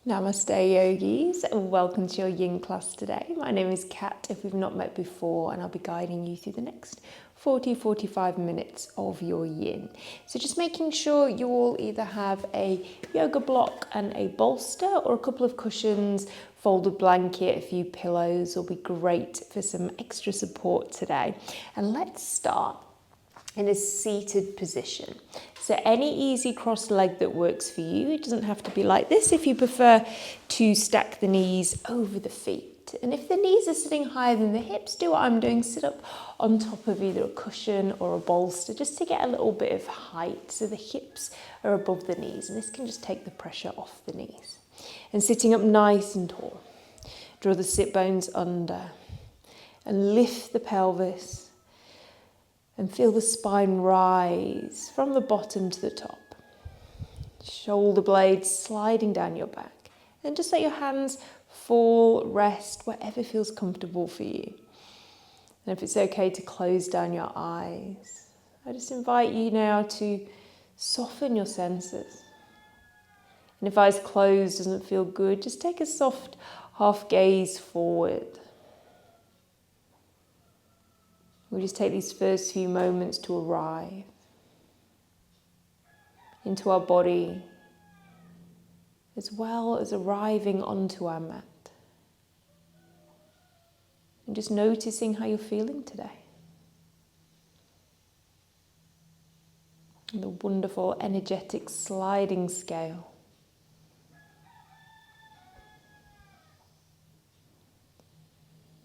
Namaste yogis, and welcome to your yin class today. My name is Kat if we've not met before, and I'll be guiding you through the next 40-45 minutes of your yin. So just making sure you all either have a yoga block and a bolster or a couple of cushions, folded blanket, a few pillows will be great for some extra support today. And let's start in a seated position. So any easy crossed leg that works for you. It doesn't have to be like this if you prefer to stack the knees over the feet. And if the knees are sitting higher than the hips, do what I'm doing, sit up on top of either a cushion or a bolster just to get a little bit of height so the hips are above the knees, and this can just take the pressure off the knees. And sitting up nice and tall, draw the sit bones under and lift the pelvis. And feel the spine rise from the bottom to the top. Shoulder blades sliding down your back. And just let your hands fall, rest, whatever feels comfortable for you. And if it's okay to close down your eyes, I just invite you now to soften your senses. And if eyes closed doesn't feel good, just take a soft half gaze forward. We'll just take these first few moments to arrive into our body, as well as arriving onto our mat. And just noticing how you're feeling today. And the wonderful, energetic sliding scale.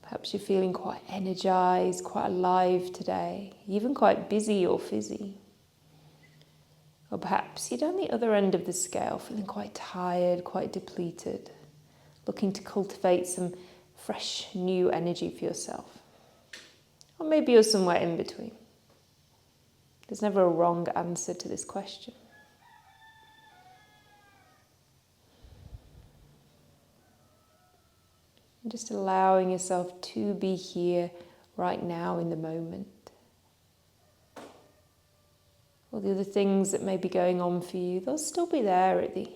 Perhaps you're feeling quite energized, quite alive today, even quite busy or fizzy. Or perhaps you're down the other end of the scale, feeling quite tired, quite depleted, looking to cultivate some fresh, new energy for yourself. Or maybe you're somewhere in between. There's never a wrong answer to this question. Just allowing yourself to be here right now in the moment. All the other things that may be going on for you, they'll still be there at the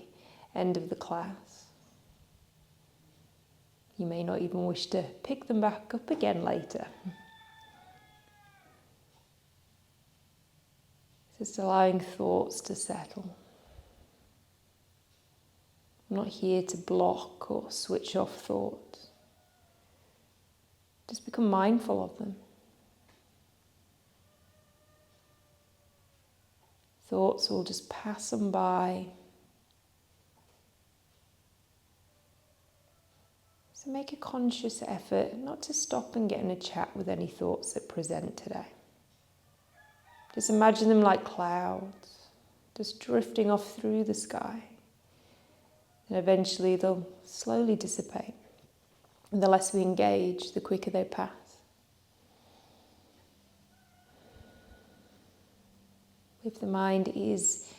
end of the class. You may not even wish to pick them back up again later. Just allowing thoughts to settle. I'm not here to block or switch off thoughts. Just become mindful of them. Thoughts will just pass them by. So make a conscious effort not to stop and get in a chat with any thoughts that present today. Just imagine them like clouds, just drifting off through the sky. And eventually they'll slowly dissipate. And the less we engage, the quicker they pass. If the mind is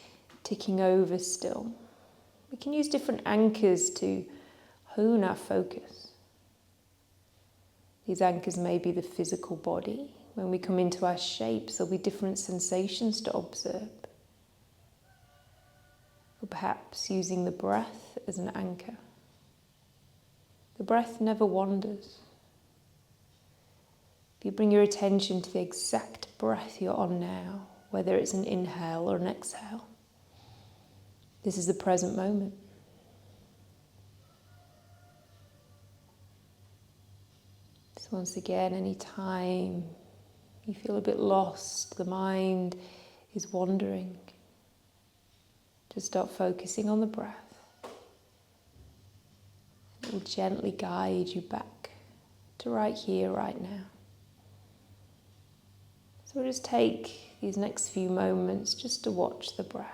ticking over still, we can use different anchors to hone our focus. These anchors may be the physical body. When we come into our shapes, there'll be different sensations to observe. Or perhaps using the breath as an anchor. The breath never wanders. If you bring your attention to the exact breath you're on now, whether it's an inhale or an exhale, this is the present moment. So once again, any time you feel a bit lost, the mind is wandering, just start focusing on the breath. It will gently guide you back to right here, right now. So we'll just take these next few moments just to watch the breath.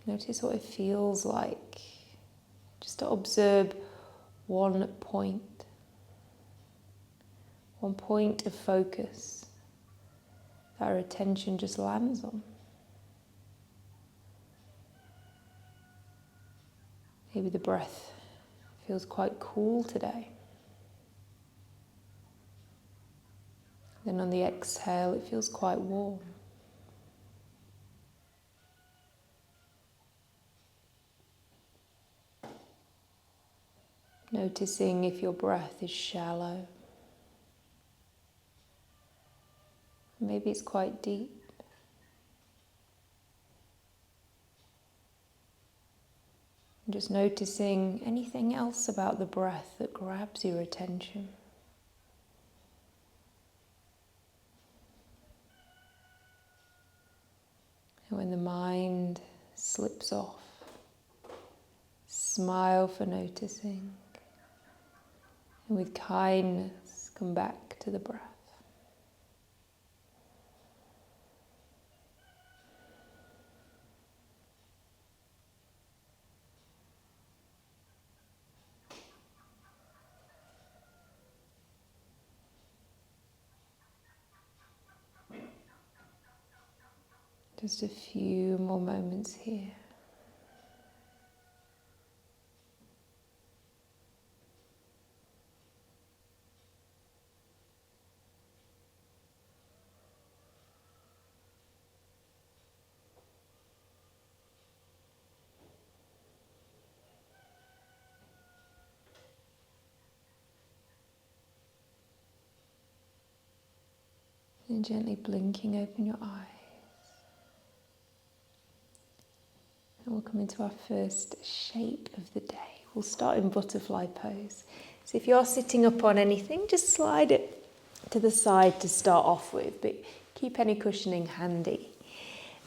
Notice what it feels like. Just to observe one point of focus that our attention just lands on. Maybe the breath feels quite cool today. Then on the exhale, it feels quite warm. Noticing if your breath is shallow. Maybe it's quite deep. Just noticing anything else about the breath that grabs your attention. And when the mind slips off, smile for noticing. And with kindness, come back to the breath. Just a few more moments here. And gently blinking open your eyes. And we'll come into our first shape of the day. We'll start in butterfly pose. So if you're sitting up on anything, just slide it to the side to start off with, but keep any cushioning handy.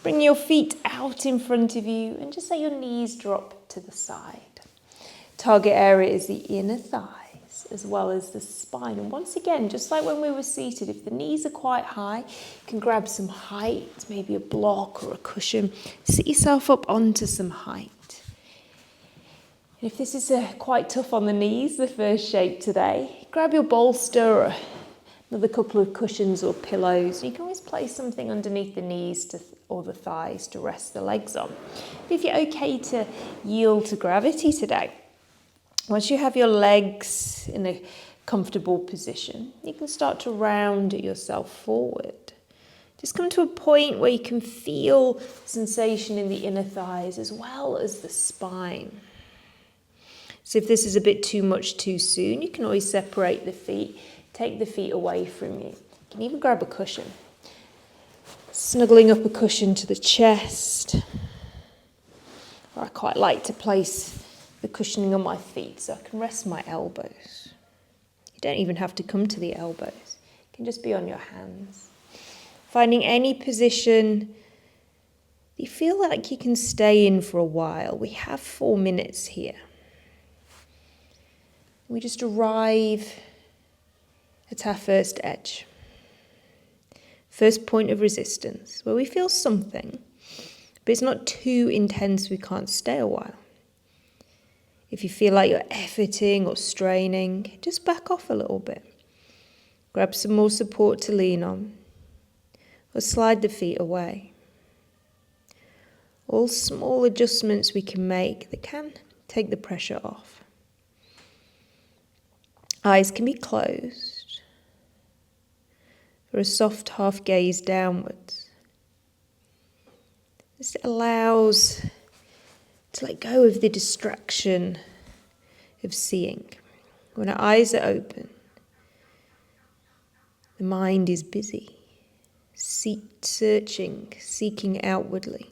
Bring your feet out in front of you and just let your knees drop to the side. Target area is the inner thighs as well as the spine. And once again, just like when we were seated, if the knees are quite high, you can grab some height, maybe a block or a cushion. Sit yourself up onto some height. And if this is quite tough on the knees, the first shape today, grab your bolster or another couple of cushions or pillows. You can always place something underneath the knees or the thighs to rest the legs on. But if you're okay to yield to gravity today, once you have your legs in a comfortable position, you can start to round yourself forward. Just come to a point where you can feel sensation in the inner thighs as well as the spine. So if this is a bit too much too soon, you can always separate the feet, take the feet away from you. You can even grab a cushion. Snuggling up a cushion to the chest. Or I quite like to place the cushioning on my feet so I can rest my elbows. You don't even have to come to the elbows. It can just be on your hands. Finding any position you feel like you can stay in for a while. We have 4 minutes here. We just arrive at our first edge. First point of resistance, where we feel something, but it's not too intense we can't stay a while. If you feel like you're efforting or straining, just back off a little bit. Grab some more support to lean on, or slide the feet away. All small adjustments we can make that can take the pressure off. Eyes can be closed, or a soft half gaze downwards. This allows to let go of the distraction of seeing. When our eyes are open, the mind is busy, searching, seeking outwardly.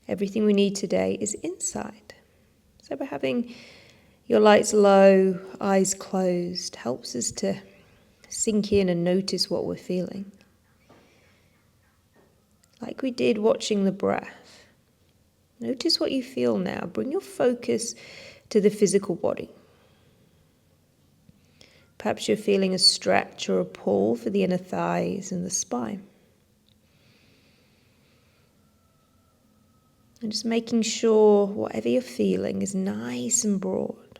Everything we need today is inside. So by having your lights low, eyes closed, helps us to sink in and notice what we're feeling. Like we did watching the breath. Notice what you feel now. Bring your focus to the physical body. Perhaps you're feeling a stretch or a pull for the inner thighs and the spine. And just making sure whatever you're feeling is nice and broad.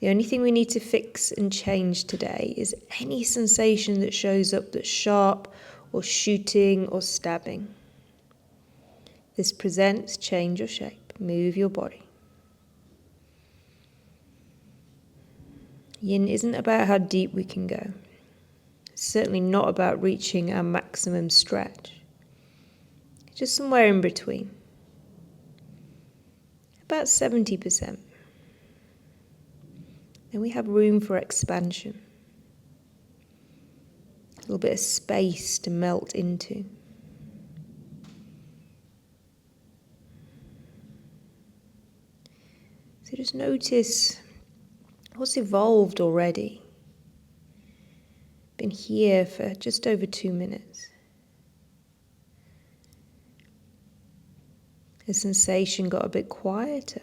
The only thing we need to fix and change today is any sensation that shows up that's sharp or shooting or stabbing. This presents, change your shape, move your body. Yin isn't about how deep we can go. It's certainly not about reaching our maximum stretch. It's just somewhere in between. About 70%. then we have room for expansion. A little bit of space to melt into. So just notice what's evolved already. Been here for just over 2 minutes. The sensation got a bit quieter.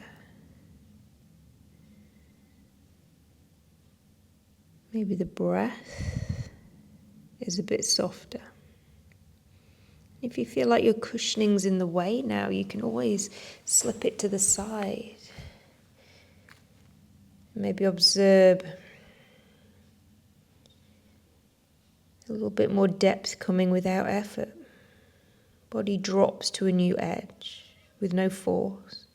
Maybe the breath is a bit softer. If you feel like your cushioning's in the way now, you can always slip it to the side. Maybe observe a little bit more depth coming without effort. Body drops to a new edge with no force.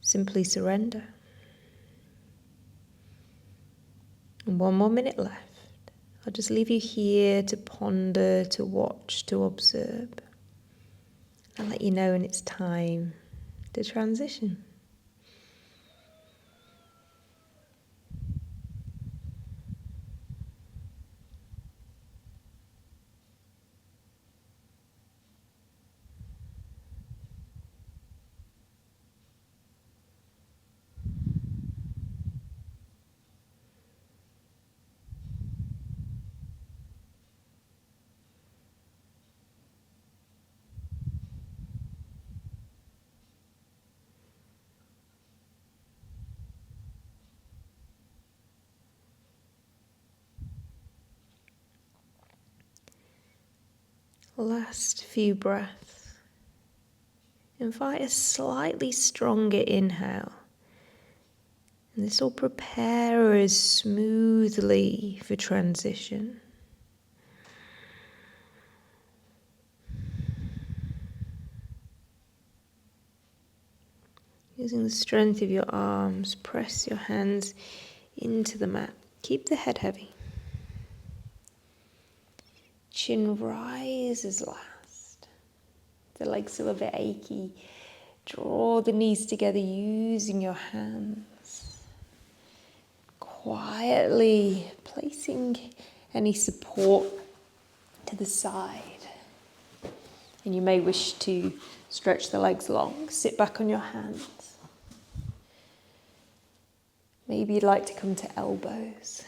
Simply surrender. And 1 more minute left. I'll just leave you here to ponder, to watch, to observe. I'll let you know when it's time to transition. Last few breaths. Invite a slightly stronger inhale. And this will prepare us smoothly for transition. Using the strength of your arms, press your hands into the mat. Keep the head heavy. Chin rises last. The legs are a bit achy. Draw the knees together using your hands. Quietly placing any support to the side. And you may wish to stretch the legs long. Sit back on your hands. Maybe you'd like to come to elbows.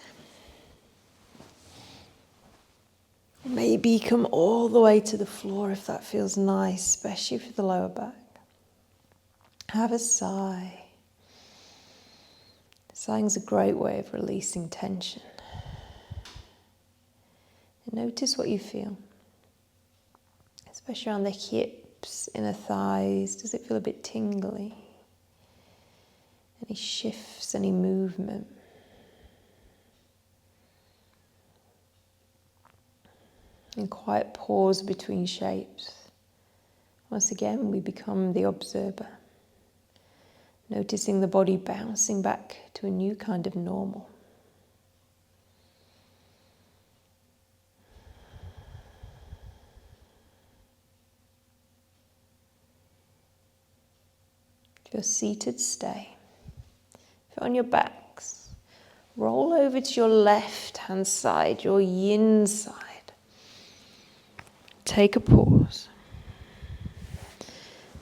Maybe come all the way to the floor if that feels nice, especially for the lower back. Have a sigh. Sighing's a great way of releasing tension. And notice what you feel, especially around the hips, inner thighs. Does it feel a bit tingly? Any shifts, any movement? And quiet pause between shapes. Once again, we become the observer, noticing the body bouncing back to a new kind of normal. If you're seated, stay. If you're on your backs, roll over to your left hand side, your yin side. Take a pause.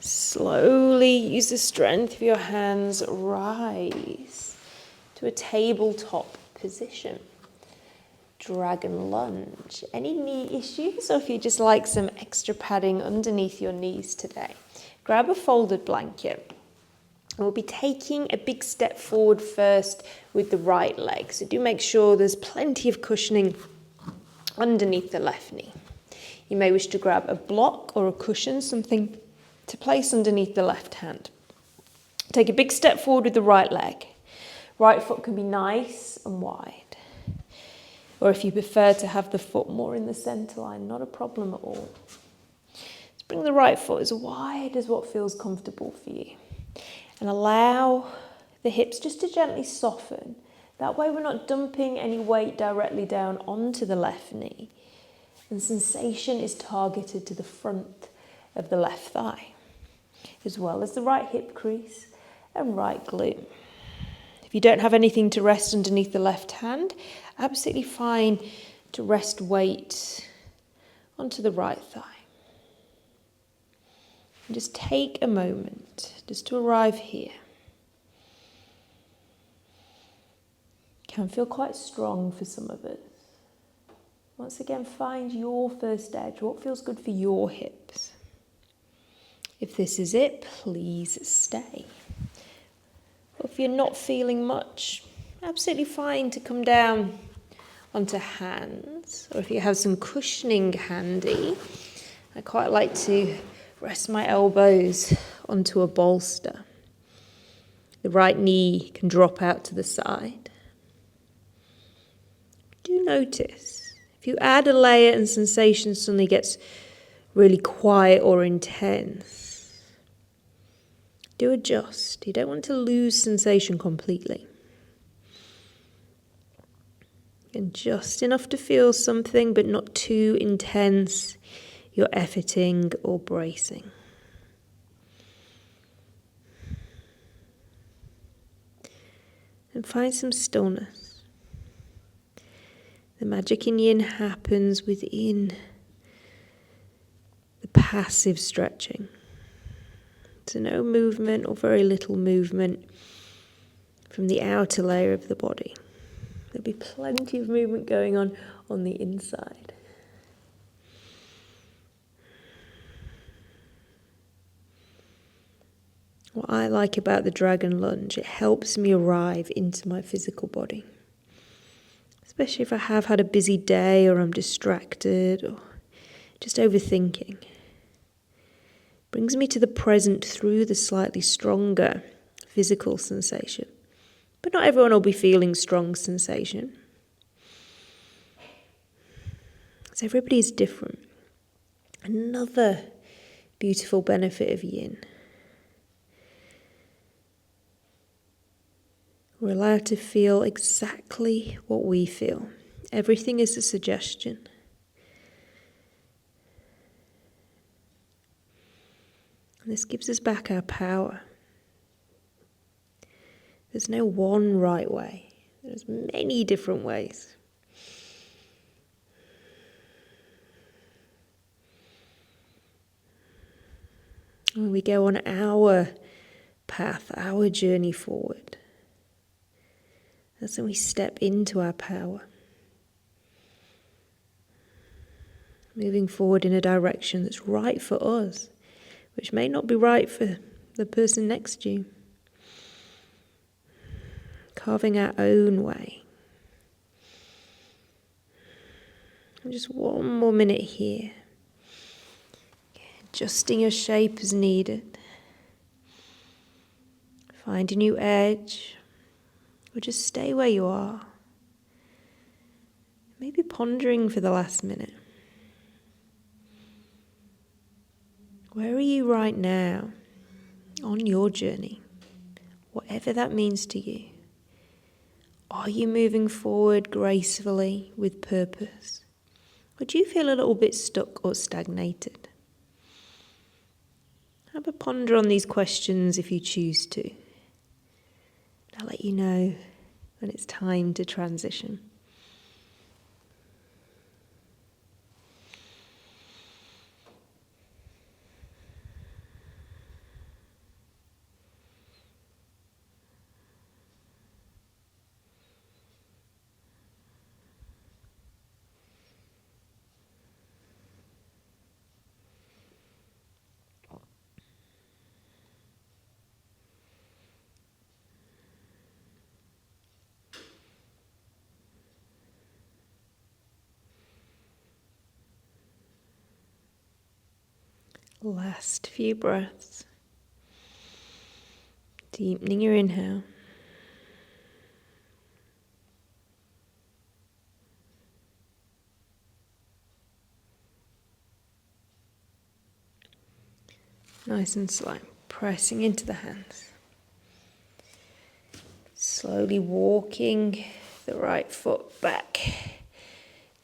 Slowly use the strength of your hands, rise to a tabletop position. Dragon lunge. Any knee issues, or if you just like some extra padding underneath your knees today, grab a folded blanket. We'll be taking a big step forward first with the right leg. So do make sure there's plenty of cushioning underneath the left knee. You may wish to grab a block or a cushion, something to place underneath the left hand. Take a big step forward with the right leg. Right foot can be nice and wide. Or if you prefer to have the foot more in the centre line, not a problem at all. Let's bring the right foot as wide as what feels comfortable for you. And allow the hips just to gently soften. That way we're not dumping any weight directly down onto the left knee. And sensation is targeted to the front of the left thigh, as well as the right hip crease and right glute. If If you don't have anything to rest underneath the left hand, absolutely fine to rest weight onto the right thigh. And just take a moment just to arrive here. Can feel quite strong for some of us. Once again, find your first edge. What feels good for your hips? If this is it, please stay. Or if you're not feeling much, absolutely fine to come down onto hands. Or if you have some cushioning handy, I quite like to rest my elbows onto a bolster. The right knee can drop out to the side. Do notice, if you add a layer and sensation suddenly gets really quiet or intense, do adjust. You don't want to lose sensation completely. And just enough to feel something, but not too intense you're efforting or bracing. And find some stillness. The magic in yin happens within the passive stretching. So no movement or very little movement from the outer layer of the body. There'll be plenty of movement going on the inside. What I like about the dragon lunge, it helps me arrive into my physical body. Especially if I have had a busy day or I'm distracted or just overthinking. Brings me to the present through the slightly stronger physical sensation. But not everyone will be feeling strong sensation. So everybody is different. Another beautiful benefit of yin. We're allowed to feel exactly what we feel. Everything is a suggestion. And this gives us back our power. There's no one right way. There's many different ways. When we go on our path, our journey forward, that's when we step into our power. Moving forward in a direction that's right for us, which may not be right for the person next to you. Carving our own way. And just one more minute here. Adjusting your shape as needed. Find a new edge. Or just stay where you are. Maybe pondering for the last minute. Where are you right now on your journey? Whatever that means to you. Are you moving forward gracefully with purpose? Or do you feel a little bit stuck or stagnated? Have a ponder on these questions if you choose to. I'll let you know when it's time to transition. Last few breaths. Deepening your inhale. Nice and slow. Pressing into the hands. Slowly walking the right foot back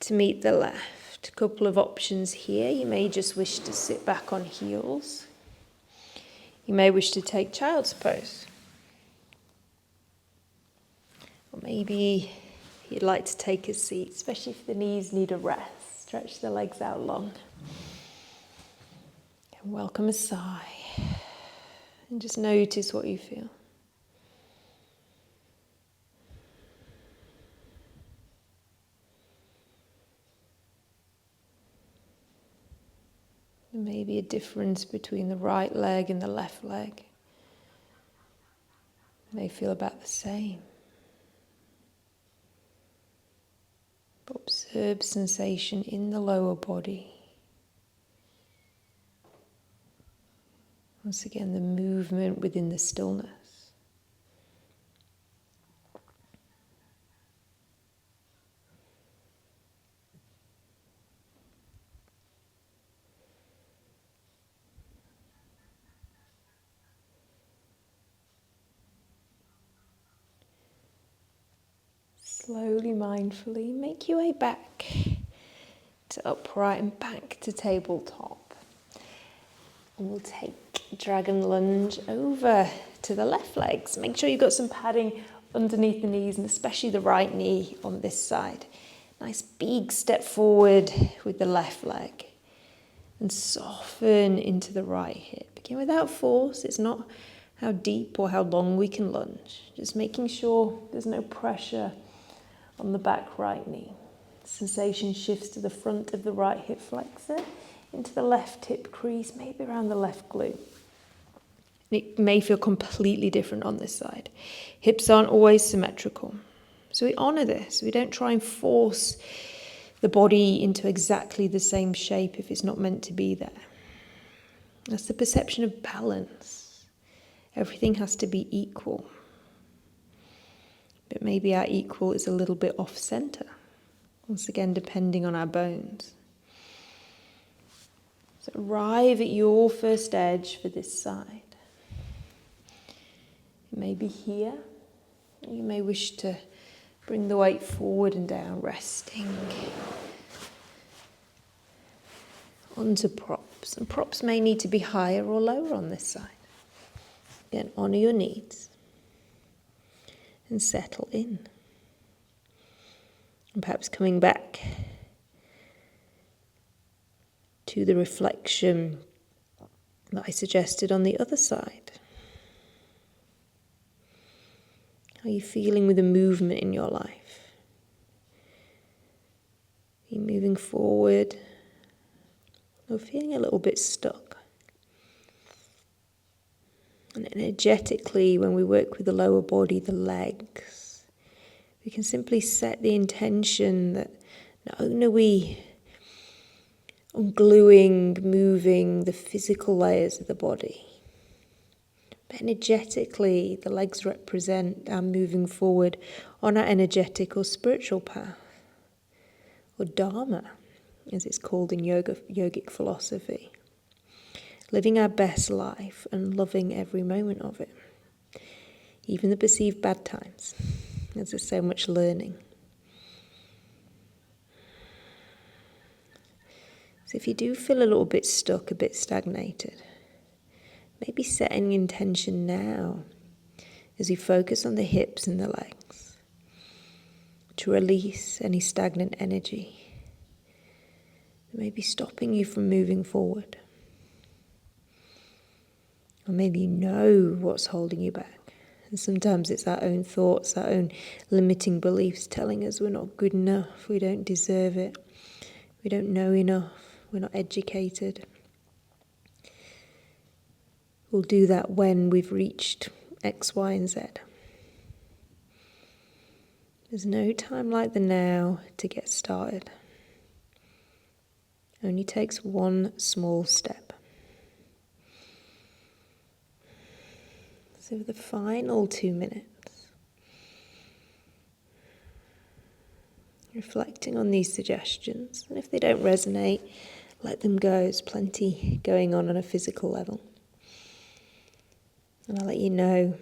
to meet the left. A couple of options here. You may just wish to sit back on heels. You may wish to take child's pose. Or maybe you'd like to take a seat, especially if the knees need a rest. Stretch the legs out long. And welcome a sigh. And just notice what you feel. There may be a difference between the right leg and the left leg. They feel about the same. But observe sensation in the lower body. Once again, the movement within the stillness. Slowly, mindfully, make your way back to upright and back to tabletop. And we'll take dragon lunge over to the left legs. Make sure you've got some padding underneath the knees and especially the right knee on this side. Nice big step forward with the left leg and soften into the right hip. Again, without force. It's not how deep or how long we can lunge. Just making sure there's no pressure on the back right knee. Sensation shifts to the front of the right hip flexor, into the left hip crease, maybe around the left glute. It may feel completely different on this side. Hips aren't always symmetrical. So we honour this. We don't try and force the body into exactly the same shape if it's not meant to be there. That's the perception of balance. Everything has to be equal. But maybe our equal is a little bit off center. Once again, depending on our bones. So arrive at your first edge for this side. It may be here. You may wish to bring the weight forward and down, resting onto props. And props may need to be higher or lower on this side. Again, honour your needs. And settle in. And perhaps coming back to the reflection that I suggested on the other side. How are you feeling with the movement in your life? Are you moving forward or feeling a little bit stuck? And energetically, when we work with the lower body, the legs, we can simply set the intention that not only are we ungluing, moving the physical layers of the body, but energetically, the legs represent our moving forward on our energetic or spiritual path, or dharma, as it's called in yogic philosophy. Living our best life and loving every moment of it. Even the perceived bad times, as there's so much learning. So if you do feel a little bit stuck, a bit stagnated, maybe setting the intention now as you focus on the hips and the legs to release any stagnant energy that may be stopping you from moving forward. Or maybe you know what's holding you back. And sometimes it's our own thoughts, our own limiting beliefs telling us we're not good enough, we don't deserve it, we don't know enough, we're not educated. We'll do that when we've reached X, Y, and Z. There's no time like the now to get started. It only takes one small step. So for the final 2 minutes, reflecting on these suggestions, and if they don't resonate, let them go. There's plenty going on a physical level. And I'll let you know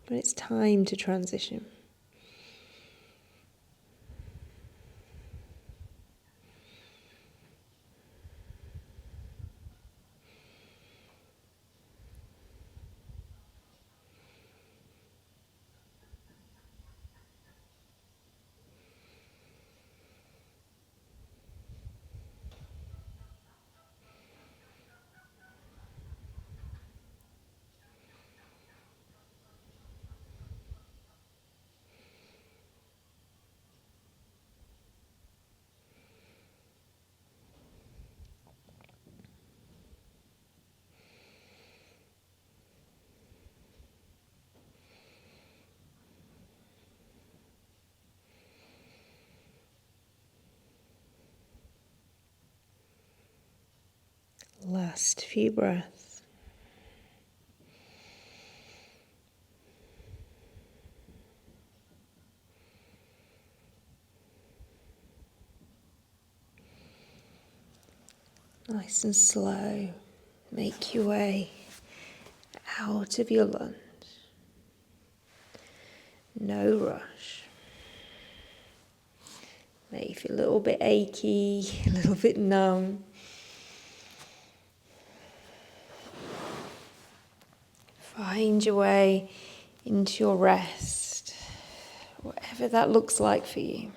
when it's time to transition. Last few breaths. Nice and slow, make your way out of your lunge. No rush. May feel a little bit achy, a little bit numb. Find your way into your rest, whatever that looks like for you.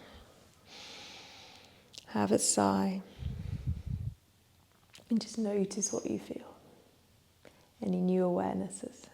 Have a sigh and just notice what you feel. Any new awarenesses.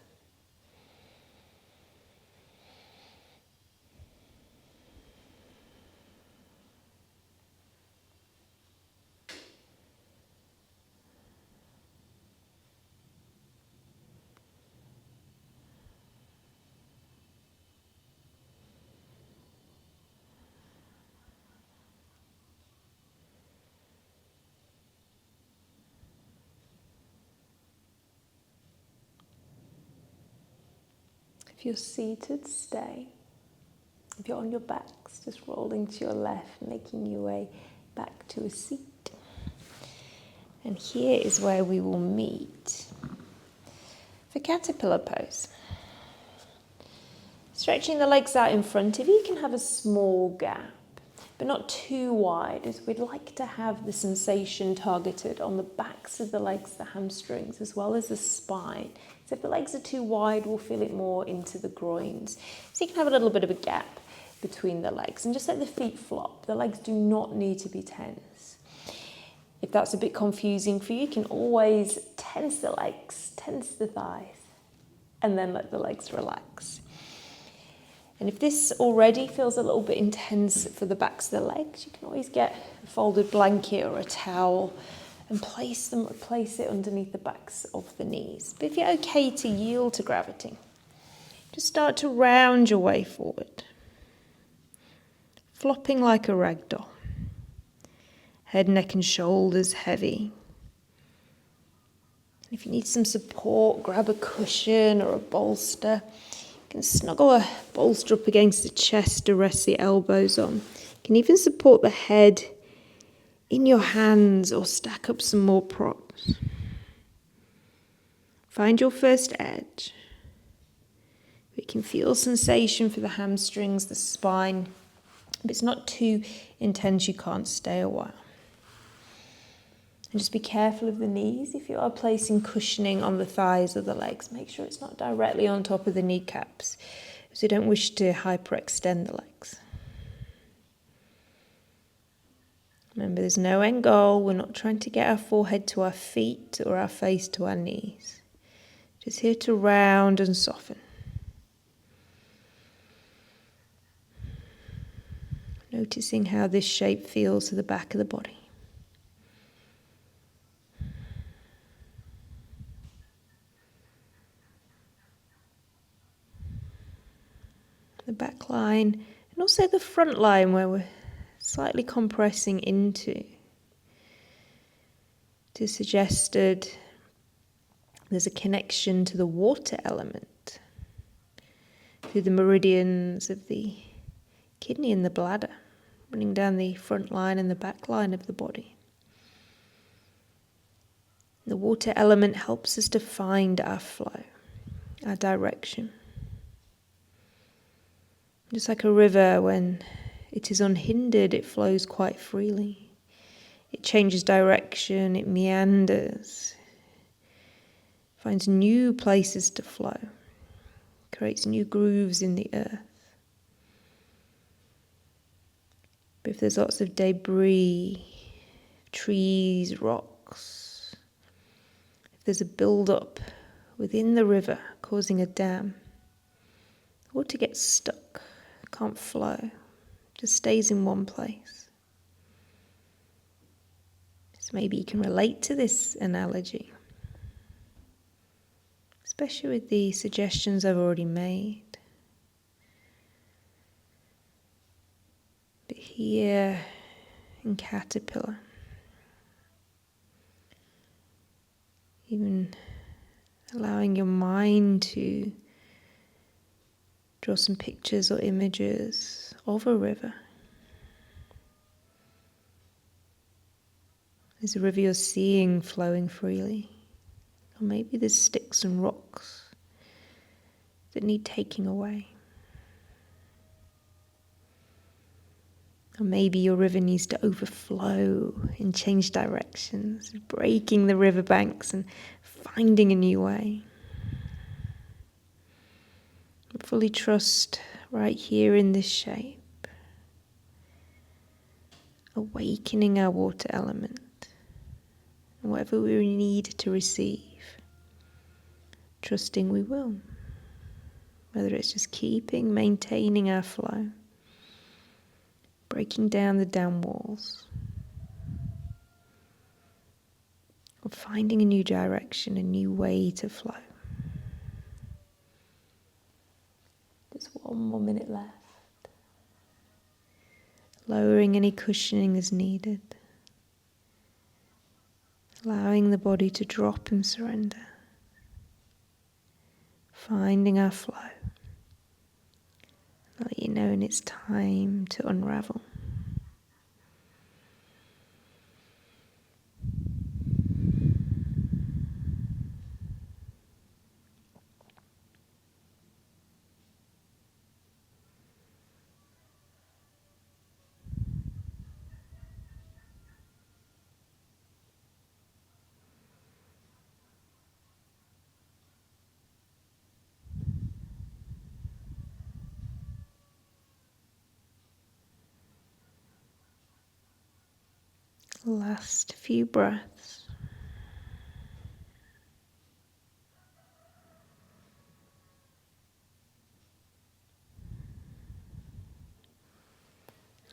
If you're seated, stay. If you're on your backs, just rolling to your left, making your way back to a seat. And here is where we will meet for caterpillar pose. Stretching the legs out in front of you, you can have a small gap, but not too wide, as we'd like to have the sensation targeted on the backs of the legs, the hamstrings, as well as the spine. So if the legs are too wide, we'll feel it more into the groins. So you can have a little bit of a gap between the legs and just let the feet flop. The legs do not need to be tense. If that's a bit confusing for you, you can always tense the legs, tense the thighs, and then let the legs relax. And if this already feels a little bit intense for the backs of the legs, you can always get a folded blanket or a towel and place it underneath the backs of the knees. But if you're okay to yield to gravity, just start to round your way forward, flopping like a rag doll. Head, neck and shoulders heavy. And if you need some support, grab a cushion or a bolster. You can snuggle a bolster up against the chest to rest the elbows on. You can even support the head in your hands or stack up some more props. Find your first edge. We can feel sensation for the hamstrings, the spine. If it's not too intense, you can't stay a while. And just be careful of the knees. If you are placing cushioning on the thighs or the legs, make sure it's not directly on top of the kneecaps, because we don't wish to hyperextend the legs. Remember, there's no end goal. We're not trying to get our forehead to our feet or our face to our knees. Just here to round and soften. Noticing how this shape feels to the back of the body. The back line and also the front line where we're slightly compressing into. It is suggested there's a connection to the water element through the meridians of the kidney and the bladder, running down the front line and the back line of the body. The water element helps us to find our flow, our direction. Just like a river, when it is unhindered, it flows quite freely. It changes direction, it meanders, finds new places to flow, creates new grooves in the earth. But if there's lots of debris, trees, rocks, if there's a build-up within the river causing a dam, water gets stuck, can't flow, just stays in one place. So maybe you can relate to this analogy, especially with the suggestions I've already made. But here in caterpillar, Allowing your mind to draw some pictures or images of a river. There's a river you're seeing flowing freely. Or maybe there's sticks and rocks that need taking away. Or maybe your river needs to overflow and change directions, breaking the riverbanks and finding a new way. Fully trust right here in this shape, awakening our water element, and whatever we need to receive, trusting we will. Whether it's just maintaining our flow, breaking down the dam walls, or finding a new direction, a new way to flow. Just 1 more minute left. Lowering any cushioning as needed. Allowing the body to drop and surrender. Finding our flow. Let you know when it's time to unravel. Last few breaths.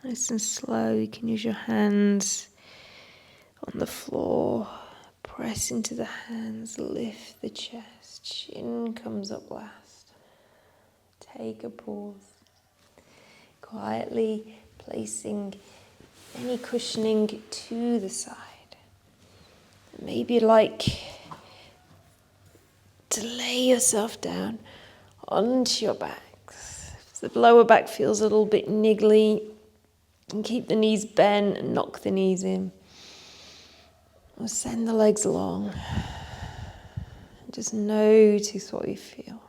Nice and slow, you can use your hands on the floor. Press into the hands, lift the chest, chin comes up last. Take a pause. Quietly placing any cushioning to the side. Maybe you'd like to lay yourself down onto your backs. If the lower back feels a little bit niggly, you can keep the knees bent and knock the knees in. Or send the legs long. Just notice what you feel.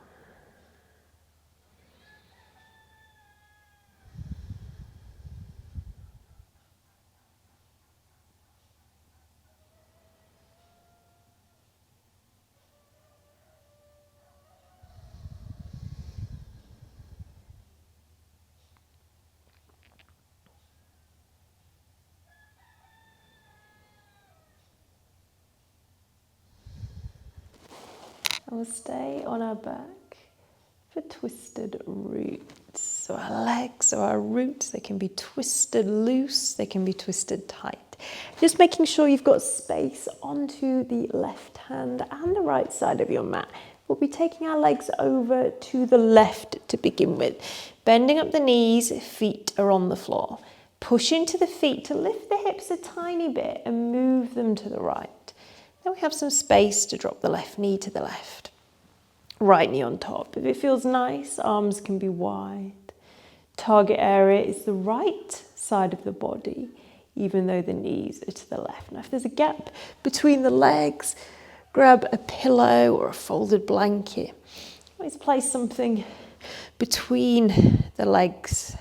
And we'll stay on our back for twisted roots. So our legs or our roots, they can be twisted loose, they can be twisted tight. Just making sure you've got space onto the left hand and the right side of your mat. We'll be taking our legs over to the left to begin with. Bending up the knees, feet are on the floor. Push into the feet to lift the hips a tiny bit and move them to the right. Then we have some space to drop the left knee to the left. Right knee on top. If it feels nice, arms can be wide. Target area is the right side of the body, even though the knees are to the left. Now if there's a gap between the legs, grab a pillow or a folded blanket. Always place something between the legs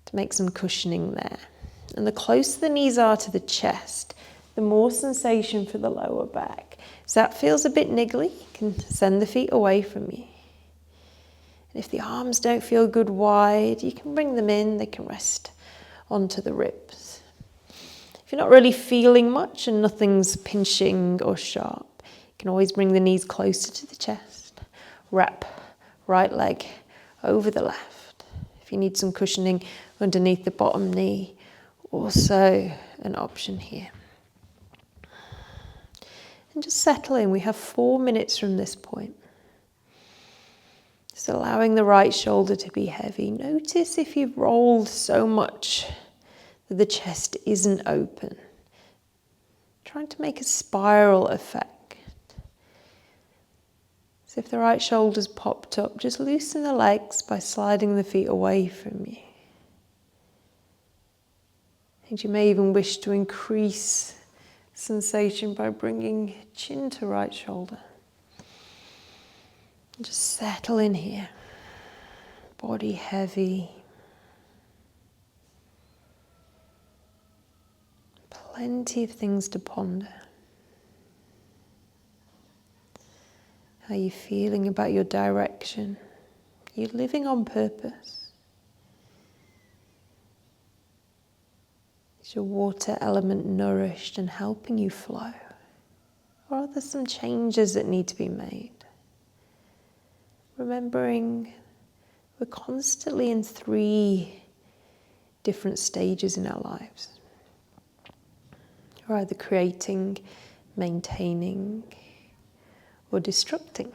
to make some cushioning there. And the closer the knees are to the chest, the more sensation for the lower back. So that feels a bit niggly, you can send the feet away from you. And if the arms don't feel good wide, you can bring them in, they can rest onto the ribs. If you're not really feeling much and nothing's pinching or sharp, you can always bring the knees closer to the chest. Wrap right leg over the left. If you need some cushioning underneath the bottom knee, also an option here. And just settle in. We have 4 minutes from this point. Just allowing the right shoulder to be heavy. Notice if you've rolled so much that the chest isn't open. Trying to make a spiral effect. So if the right shoulder's popped up, just loosen the legs by sliding the feet away from you. And you may even wish to increase sensation by bringing chin to right shoulder. And just settle in here. Body heavy. Plenty of things to ponder. How are you feeling about your direction? Are you living on purpose? Is your water element nourished and helping you flow? Or are there some changes that need to be made? Remembering we're constantly in 3 different stages in our lives. We're either creating, maintaining, or destructing.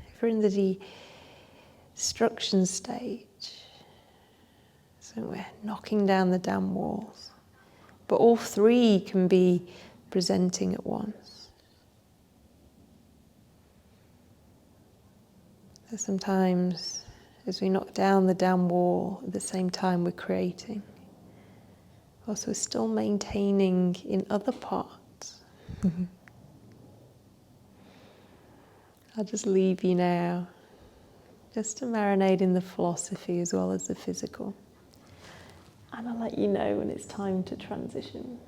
If we're in the destruction stage, so we're knocking down the dam walls. But all 3 can be presenting at once. So sometimes as we knock down the dam wall, at the same time we're creating. Also, we're still maintaining in other parts. I'll just leave you now, just to marinate in the philosophy as well as the physical. And I'll let you know when it's time to transition.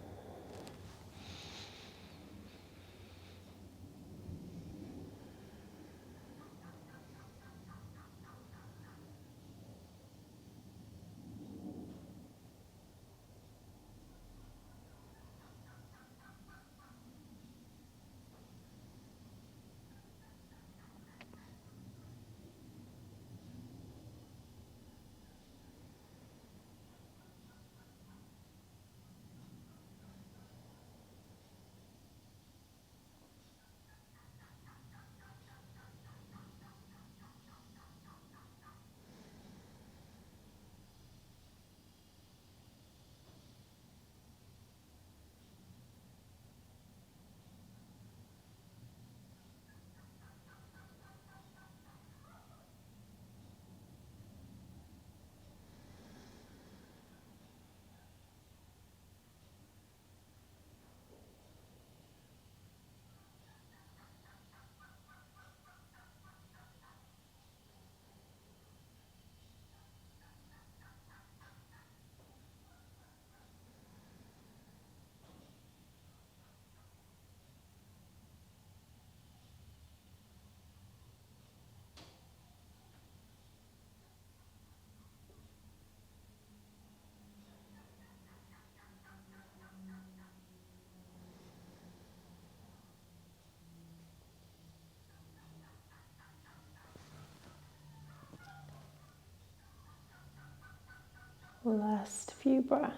Last few breaths.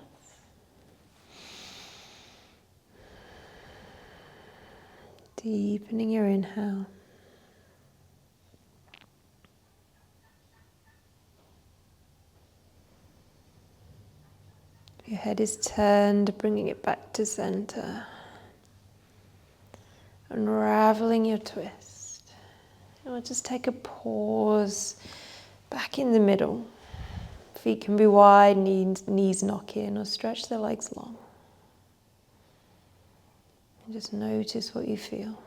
Deepening your inhale. Your head is turned, bringing it back to center. Unraveling your twist. And we'll just take a pause back in the middle. Feet can be wide, knees knock in, or stretch the legs long. And just notice what you feel.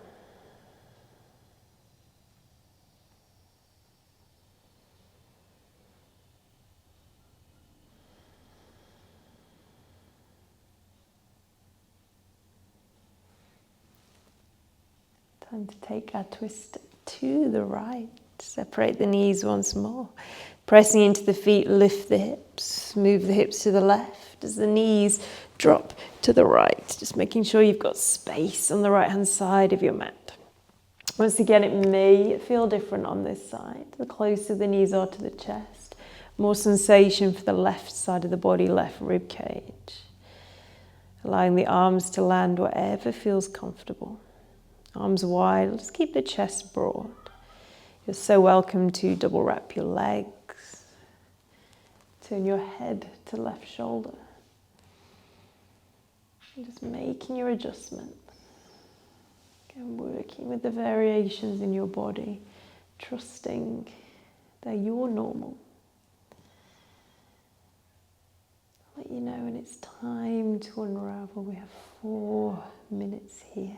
Time to take our twist to the right. Separate the knees once more. Pressing into the feet, lift the hips. Move the hips to the left as the knees drop to the right. Just making sure you've got space on the right-hand side of your mat. Once again, it may feel different on this side. The closer the knees are to the chest, more sensation for the left side of the body, left rib cage. Allowing the arms to land wherever feels comfortable. Arms wide, just keep the chest broad. You're so welcome to double wrap your legs. Turn your head to left shoulder. And just making your adjustments. Again, working with the variations in your body trusting they're your normal. I'll let you know when it's time to unravel. We have 4 minutes here.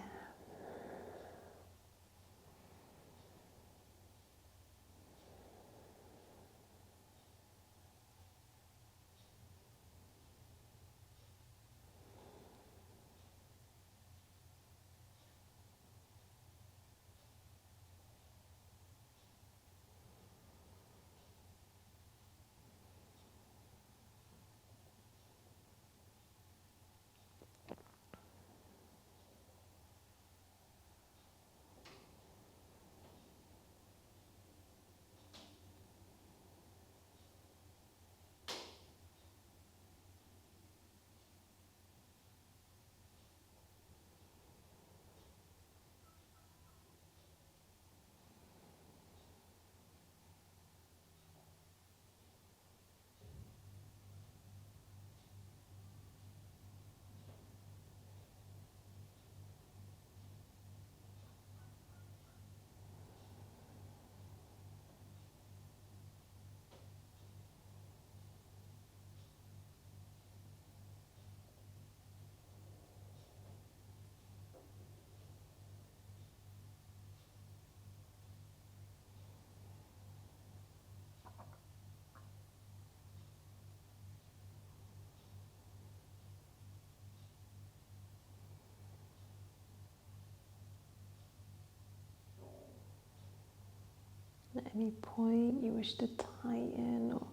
At any point you wish to tighten or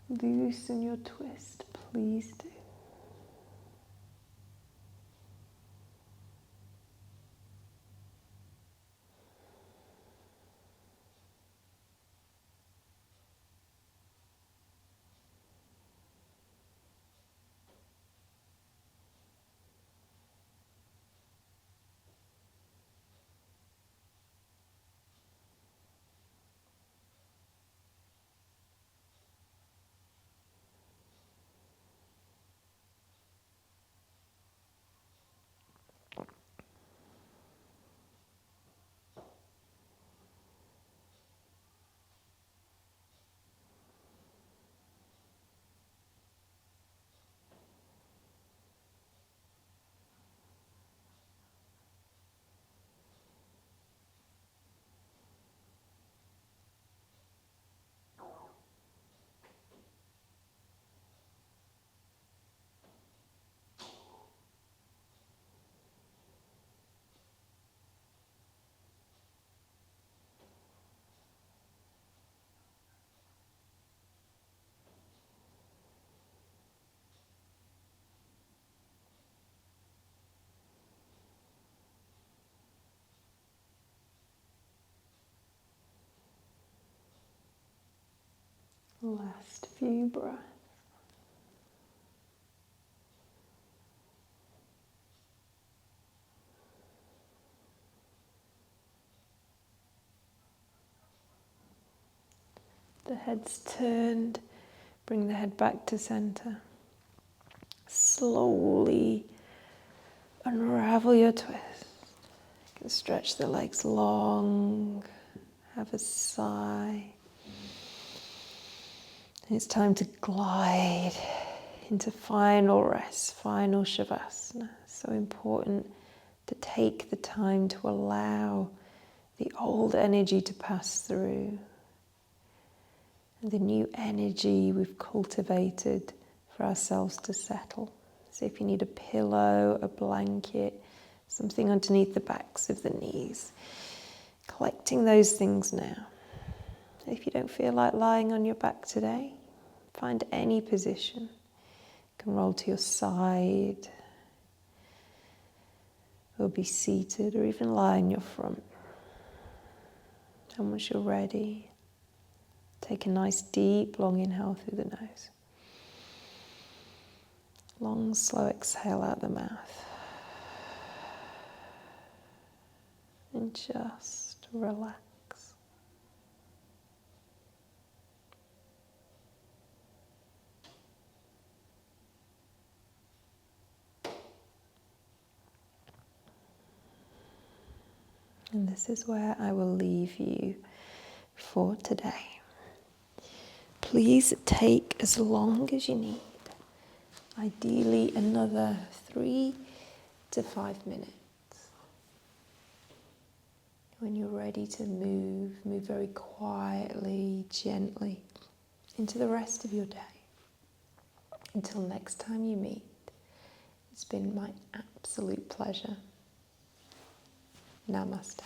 loosen your twist, please do. Last few breaths. The head's turned. Bring the head back to center. Slowly unravel your twist. You can stretch the legs long. Have a sigh. It's time to glide into final rest, final shavasana. So important to take the time to allow the old energy to pass through and the new energy we've cultivated for ourselves to settle. So if you need a pillow, a blanket, something underneath the backs of the knees, collecting those things now. If you don't feel like lying on your back today, find any position. You can roll to your side, or be seated, or even lie in your front. And once you're ready, take a nice deep long inhale through the nose. Long slow exhale out the mouth. And just relax. And this is where I will leave you for today. Please take as long as you need. Ideally, another 3 to 5 minutes. When you're ready to move very quietly, gently into the rest of your day. Until next time you meet, it's been my absolute pleasure. Namaste.